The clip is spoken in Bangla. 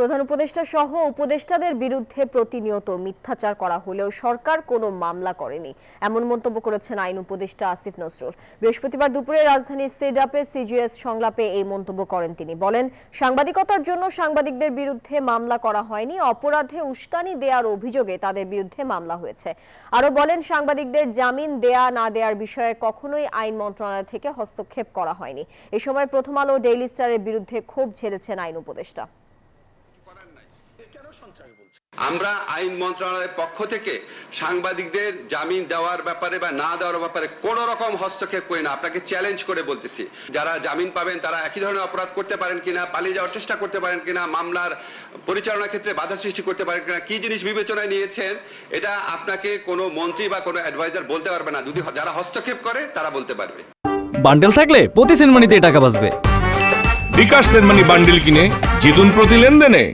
প্রধান উপদেষ্টা সহ উপদেষ্টাদের বিরুদ্ধে প্রতিনিয়ত মিথ্যাচার করা হলেও সরকার কোনো মামলা করেনি, এমন মন্তব্য করেছেন আইন উপদেষ্টা আসিফ নজরুল। বৃহস্পতিবার দুপুরে রাজধানীর সিডাপে সিজিএস সংলাপে এই মন্তব্য করেন তিনি। বলেন, সাংবাদিকতার জন্য সাংবাদিকদের বিরুদ্ধে মামলা করা হয়নি, অপরাধে উস্কানি দেওয়ার অভিযোগে তাদের বিরুদ্ধে মামলা হয়েছে। আরও বলেন, সাংবাদিকদের জামিন দেয়া না দেওয়ার বিষয়ে কখনোই আইন মন্ত্রণালয় থেকে হস্তক্ষেপ করা হয়নি। এ সময় প্রথম আলো ডেইলি স্টারের বিরুদ্ধে ক্ষোভ ঝেড়েছেন আইন উপদেষ্টা। আমরা আইন মন্ত্রণালয়ের পক্ষ থেকে সাংবাদিকদের জামিন দেওয়ার ব্যাপারে বা না দেওয়ার ব্যাপারে কোনো রকম হস্তক্ষেপ করি না। আপনাকে চ্যালেঞ্জ করে বলতেছি, যারা জামিন পাবেন তারা একই ধরনের অপরাধ করতে পারেন কিনা, পালিয়ে যাওয়ার চেষ্টা করতে পারেন কিনা, মামলার পরিচালনার ক্ষেত্রে বাধা সৃষ্টি করতে পারেন কিনা, কি জিনিস বিবেচনায় নিয়েছেন, এটা আপনাকে কোনো মন্ত্রী বা কোনো অ্যাডভাইজার বলতে পারবে না। যদি যারা হস্তক্ষেপ করে তারা বলতে পারবে। বান্ডেল থাকলে প্রতি সেনমানিতে টাকা বাঁচবে। বিকাশ সেনমানি বান্ডেল কিনে জিতুন প্রতি লেনদেনে।